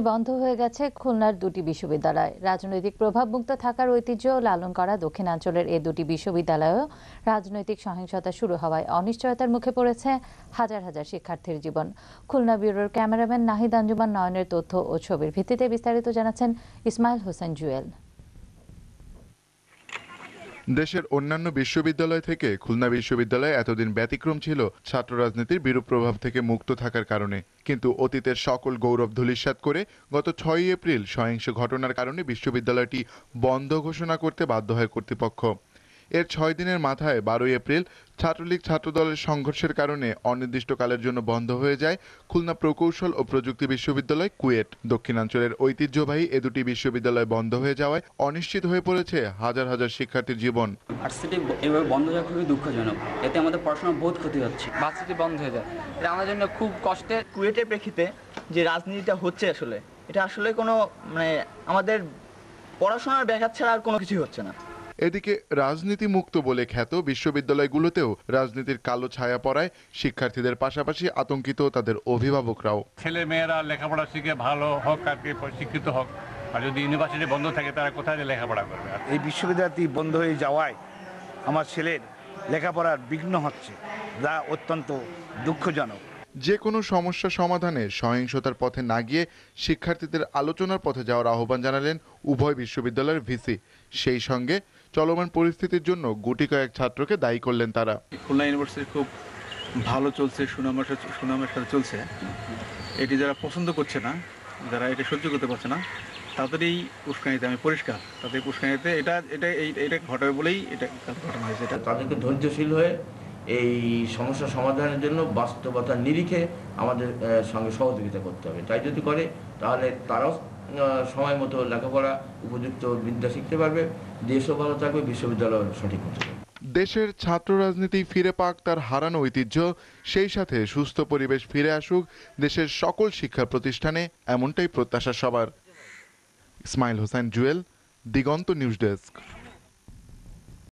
বন্ধ হয়ে গেছে খুলনার দুটি বিশ্ববিদ্যালয়। রাজনৈতিক প্রভাবমুক্ত থাকার ঐতিহ্য লালন করা দক্ষিণাঞ্চলের এই দুটি বিশ্ববিদ্যালয়েও রাজনৈতিক সহিংসতা শুরু হওয়ায় অনিশ্চয়তার মুখে পড়েছে হাজার হাজার শিক্ষার্থীর জীবন। খুলনা ব্যুরোর ক্যামেরাম্যান নাহিদ আঞ্জুমান নয়নের তথ্য ও ছবির ভিত্তিতে বিস্তারিত জানাচ্ছেন ইসমাইল হোসেন জুয়েল। দেশের অন্যান্য বিশ্ববিদ্যালয় থেকে খুলনা বিশ্ববিদ্যালয় এতদিন ব্যতিক্রম ছিল ছাত্র রাজনীতির বিরূপ প্রভাব থেকে মুক্ত থাকার কারণে। কিন্তু অতীতের সকল গৌরব ধূলিসাৎ করে গত 6 এপ্রিল সহিংস ঘটনার কারণে বিশ্ববিদ্যালয়টি বন্ধ ঘোষণা করতে বাধ্য হয় কর্তৃপক্ষ। এর 6 দিনের মাথায় 12 এপ্রিল ছাত্রলীগ ছাত্রদলের সংঘর্ষের কারণে অনির্দিষ্টকালের জন্য বন্ধ হয়ে যায় খুলনা প্রকৌশল ও প্রযুক্তি বিশ্ববিদ্যালয় কুয়েট। দক্ষিণাঞ্চলের ঐতিহ্যবাহী এ দুটি বিশ্ববিদ্যালয় বন্ধ হয়ে যাওয়ায় অনিশ্চিত হয়ে পড়েছে হাজার হাজার শিক্ষার্থীর জীবন। ভার্সিটি এভাবে বন্ধ হওয়া খুবই দুঃখজনক। এতে আমাদের পড়াশোনার বহুত ক্ষতি হচ্ছে। ভার্সিটি বন্ধ হয়ে যায়, এটা আমাদের জন্য খুব কষ্টের। কুয়েটের প্রেক্ষিতে যে রাজনীতিটা হচ্ছে এটা আসলে কোনো আমাদের পড়াশোনার ব্যাঘাত ছাড়া আর কোনো কিছুই হচ্ছে না। এদিকে রাজনীতি মুক্ত বলে খ্যাত বিশ্ববিদ্যালয়গুলোতেও রাজনীতির কালো ছায়া পড়ায় শিক্ষার্থীদের পাশাপাশি আতঙ্কিত তাদের অভিভাবকরাও। ছেলে মেয়েরা লেখাপড়া শিখে ভালো হোক আর কি শিক্ষিত হোক, আর যদি ইউনিভার্সিটি বন্ধ থাকে তারা কোথায় লেখাপড়া করবে? এই বিশ্ববিদ্যালয়টি বন্ধ হয়ে যাওয়ায় আমার ছেলের লেখাপড়ার বিঘ্ন হচ্ছে, যা অত্যন্ত দুঃখজনক। যে কোনো সমস্যা সমাধানে সহিংসতার পথে না গিয়ে শিক্ষার্থীদের আলোচনার পথে যাওয়ার আহ্বান জানালেন উভয় বিশ্ববিদ্যালয়ের ভিসি। সেই সঙ্গে চলমান পরিস্থিতির জন্য গুটি কয়েক ছাত্রকে দায়ী করলেন তারা। খুলনা ইউনিভার্সিটি খুব ভালো চলছে, সুনামের সাথে চলছে। এটি যারা পছন্দ করছে না, যারা এটা সহ্য করতে পারছে না, তাদেরই উস্কানিতে আমি পরিষ্কার, তাদের উস্কানিতে এটা ঘটাবে বলেই এটা ঘটনা হয়েছে। তাদেরকে ধৈর্যশীল হয়ে এই সমস্যা সমাধানের জন্য বাস্তবতার নিরিখে আমাদের সঙ্গে সহযোগিতা করতে হবে। তাই যদি করে তাহলে তারাও সময় মতো লেখাপড়া উপযুক্ত বিদ্যা শিখতে পারবে, দেশও ভালো থাকবে, বিশ্ববিদ্যালয় সঠিক হতে পারবে। দেশের ছাত্র রাজনীতি ফিরে পাক তার হারানো ঐতিহ্য, সেই সাথে সুস্থ পরিবেশ ফিরে আসুক দেশের সকল শিক্ষা প্রতিষ্ঠানে, এমনটাই প্রত্যাশা সবার। ইসমাইল হোসেন জুয়েল, দিগন্ত নিউজ ডেস্ক।